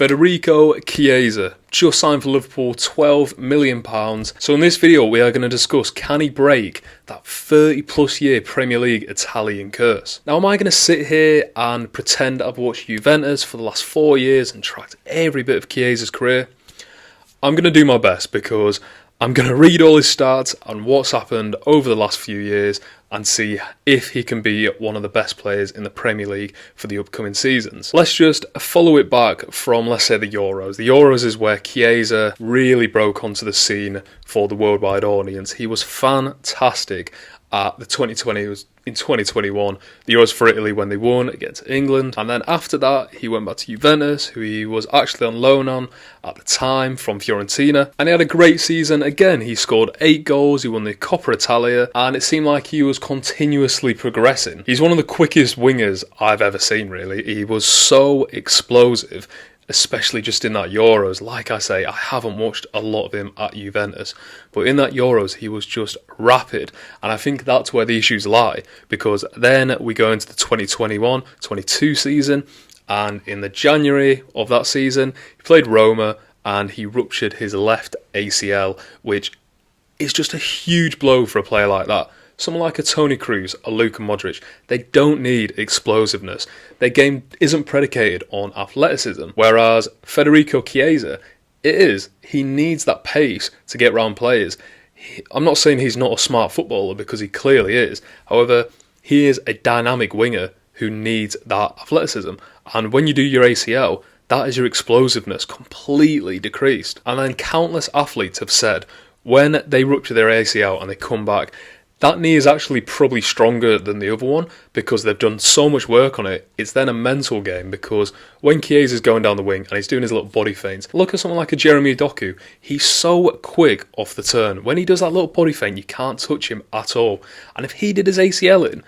Federico Chiesa just signed for Liverpool, £12 million. So in this video we are going to discuss, can he break that 30 plus year Premier League Italian curse? Now, am I going to sit here and pretend I've watched Juventus for the last 4 years and tracked every bit of Chiesa's career? I'm going to do my best because I'm going to read all his stats and what's happened over the last few years and see if he can be one of the best players in the Premier League for the upcoming seasons. Let's just follow it back from, let's say, the Euros. The Euros is where Chiesa really broke onto the scene for the worldwide audience. He was fantastic at the 2020, it was in 2021, the Euros for Italy when they won against England. And then after that, he went back to Juventus, who he was actually on loan on at the time from Fiorentina. And he had a great season. Again, he scored 8 goals, he won the Coppa Italia, and it seemed like he was continuously progressing. He's one of the quickest wingers I've ever seen, really. He was so explosive, especially just in that Euros. Like I say, I haven't watched a lot of him at Juventus, but in that Euros, he was just rapid. And I think that's where the issues lie, because then we go into the 2021-22 season, and in the January of that season, he played Roma, and he ruptured his left ACL, which is just a huge blow for a player like that. Someone like a Toni Kroos, a Luka Modric, they don't need explosiveness. Their game isn't predicated on athleticism. Whereas Federico Chiesa, it is. He needs that pace to get round players. I'm not saying he's not a smart footballer, because he clearly is. However, he is a dynamic winger who needs that athleticism. And when you do your ACL, that is your explosiveness completely decreased. And then countless athletes have said, when they rupture their ACL and they come back, that knee is actually probably stronger than the other one because they've done so much work on it. It's then a mental game, because when Chiesa's going down the wing and he's doing his little body feints, look at someone like a Jeremy Doku. He's so quick off the turn. When he does that little body feint, you can't touch him at all. And if he did his ACL in,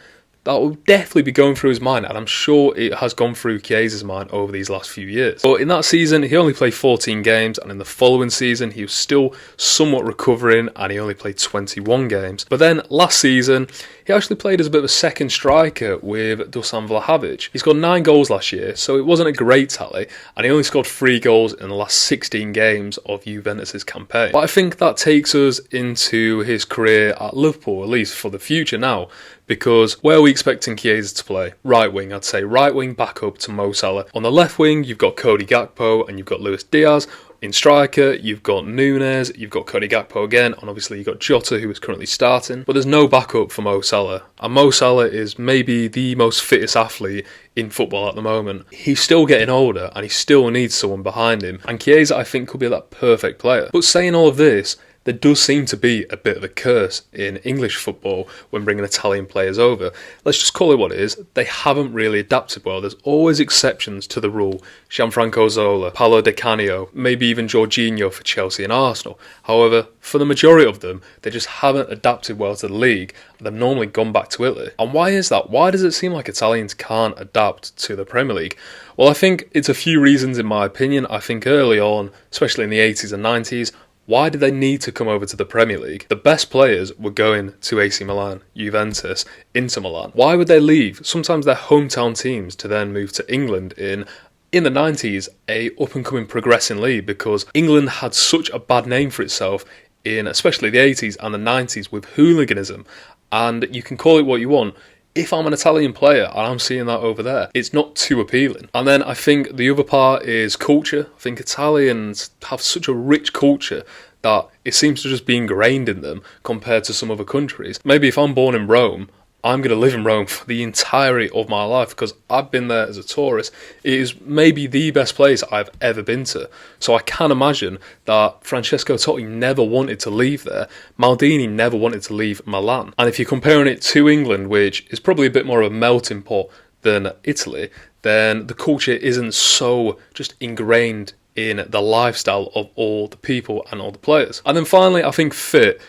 that will definitely be going through his mind, and I'm sure it has gone through Chiesa's mind over these last few years. But in that season, he only played 14 games, and in the following season, he was still somewhat recovering, and he only played 21 games. But then last season, he actually played as a bit of a second striker with Dusan Vlahovic. He scored 9 goals last year, so it wasn't a great tally, and he only scored 3 goals in the last 16 games of Juventus' campaign. But I think that takes us into his career at Liverpool, at least for the future now, because where are we expecting Chiesa to play? Right wing, I'd say right wing back up to Mo Salah. On the left wing, you've got Cody Gakpo and you've got Luis Diaz. In striker, you've got Nunes, you've got Cody Gakpo again, and obviously you've got Jota, who is currently starting. But there's no backup for Mo Salah. And Mo Salah is maybe the most fittest athlete in football at the moment. He's still getting older, and he still needs someone behind him. And Chiesa, I think, could be that perfect player. But saying all of this, there does seem to be a bit of a curse in English football when bringing Italian players over. Let's just call it what it is. They haven't really adapted well. There's always exceptions to the rule. Gianfranco Zola, Paolo Di Canio, maybe even Jorginho for Chelsea and Arsenal. However, for the majority of them, they just haven't adapted well to the league. They've normally gone back to Italy. And why is that? Why does it seem like Italians can't adapt to the Premier League? Well, I think it's a few reasons in my opinion. I think early on, especially in the 80s and 90s, why did they need to come over to the Premier League? The best players were going to AC Milan, Juventus, Inter Milan. Why would they leave sometimes their hometown teams to then move to England in the 90s, a up-and-coming progressing league, because England had such a bad name for itself in especially the 80s and the 90s with hooliganism. And you can call it what you want. If I'm an Italian player and I'm seeing that over there, it's not too appealing. And then I think the other part is culture. I think Italians have such a rich culture that it seems to just be ingrained in them compared to some other countries. Maybe if I'm born in Rome, I'm going to live in Rome for the entirety of my life because I've been there as a tourist. It is maybe the best place I've ever been to. So I can imagine that Francesco Totti never wanted to leave there. Maldini never wanted to leave Milan. And if you're comparing it to England, which is probably a bit more of a melting pot than Italy, then the culture isn't so just ingrained in the lifestyle of all the people and all the players. And then finally, I think fit.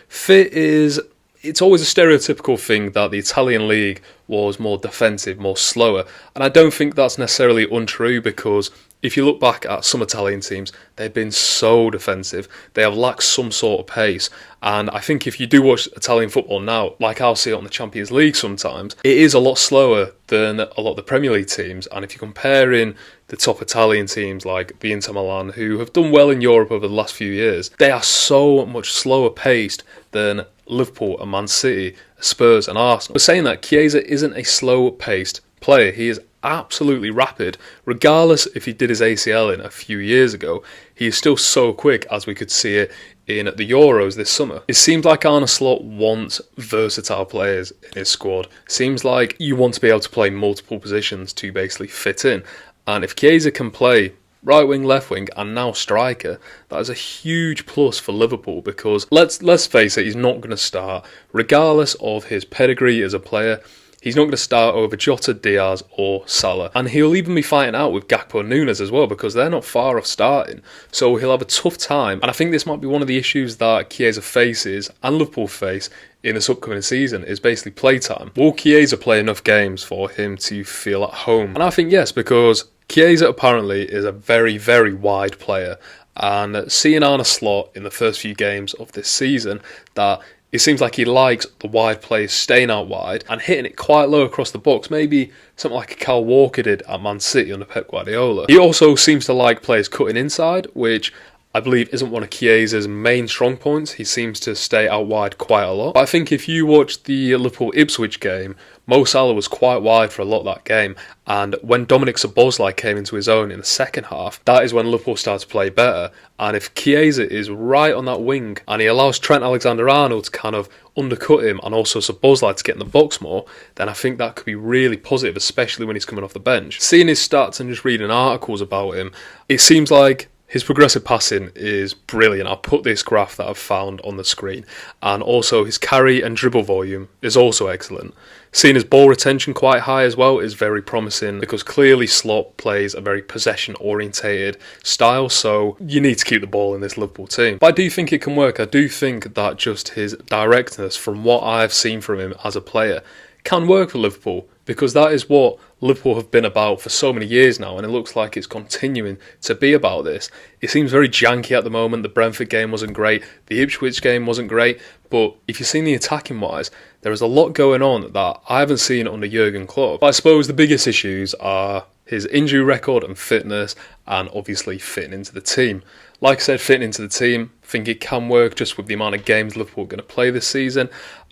It's always a stereotypical thing that the Italian league was more defensive, more slower. And I don't think that's necessarily untrue, because if you look back at some Italian teams, they've been so defensive. They have lacked some sort of pace. And I think if you do watch Italian football now, like I'll see it on the Champions League sometimes, it is a lot slower than a lot of the Premier League teams. And if you're comparing the top Italian teams like the Inter Milan, who have done well in Europe over the last few years, they are so much slower paced than Liverpool and Man City, Spurs and Arsenal. But saying that, Chiesa isn't a slow paced player. He is absolutely rapid. Regardless if he did his ACL in a few years ago, he is still so quick, as we could see it in the Euros this summer. It seems like Arne Slot wants versatile players in his squad. Seems like you want to be able to play multiple positions to basically fit in. And if Chiesa can play right wing, left wing, and now striker, that is a huge plus for Liverpool, because let's face it, he's not going to start. Regardless of his pedigree as a player, he's not going to start over Jota, Diaz or Salah. And he'll even be fighting out with Gakpo and Nunes as well, because they're not far off starting. So he'll have a tough time. And I think this might be one of the issues that Chiesa faces and Liverpool face in this upcoming season, is basically playtime. Will Chiesa play enough games for him to feel at home? And I think yes, because Chiesa apparently is a very, very wide player. And seeing Arne Slot in the first few games of this season, that it seems like he likes the wide players staying out wide and hitting it quite low across the box, maybe something like Kyle Walker did at Man City under Pep Guardiola. He also seems to like players cutting inside, which I believe isn't one of Chiesa's main strong points. He seems to stay out wide quite a lot. But I think if you watch the Liverpool-Ipswich game, Mo Salah was quite wide for a lot of that game. And when Dominic Szoboszlai came into his own in the second half, that is when Liverpool started to play better. And if Chiesa is right on that wing and he allows Trent Alexander-Arnold to kind of undercut him and also Szoboszlai to get in the box more, then I think that could be really positive, especially when he's coming off the bench. Seeing his stats and just reading articles about him, it seems like his progressive passing is brilliant. I'll put this graph that I've found on the screen. And also his carry and dribble volume is also excellent. Seeing his ball retention quite high as well is very promising, because clearly Slot plays a very possession-orientated style, so you need to keep the ball in this Liverpool team. But I do think it can work. I do think that just his directness, from what I've seen from him as a player, can work for Liverpool, because that is what Liverpool have been about for so many years now, and it looks like it's continuing to be about this. It seems very janky at the moment. The Brentford game wasn't great, the Ipswich game wasn't great, but if you've seen the attacking wise, there is a lot going on that I haven't seen under Jurgen Klopp. But I suppose the biggest issues are his injury record and fitness, and obviously fitting into the team. Like I said, fitting into the team, I think it can work just with the amount of games Liverpool are going to play this season.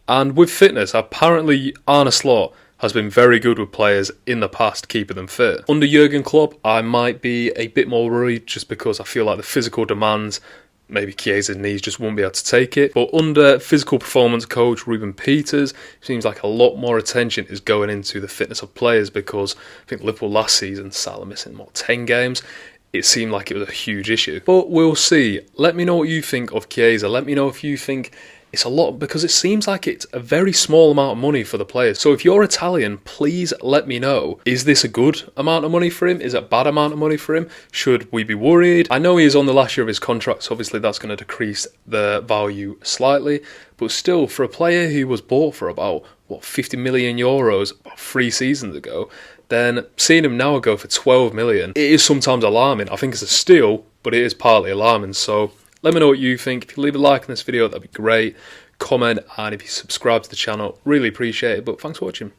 And with fitness, apparently Arne Slot has been very good with players in the past, keeping them fit. Under Jurgen Klopp, I might be a bit more worried, just because I feel like the physical demands, maybe Chiesa's knees just won't be able to take it. But under physical performance coach Ruben Peters, it seems like a lot more attention is going into the fitness of players, because I think Liverpool last season, Salah missing 10 games. It seemed like it was a huge issue. But we'll see. Let me know what you think of Chiesa. Let me know if you think it's a lot, because it seems like it's a very small amount of money for the players. So if you're Italian, please let me know. Is this a good amount of money for him? Is it a bad amount of money for him? Should we be worried? I know he is on the last year of his contract, so obviously that's going to decrease the value slightly. But still, for a player who was bought for about, 50 million euros about 3 seasons ago, then seeing him now go for 12 million, it is sometimes alarming. I think it's a steal, but it is partly alarming. So let me know what you think. If you leave a like on this video, that'd be great. Comment, and if you subscribe to the channel, really appreciate it. But thanks for watching.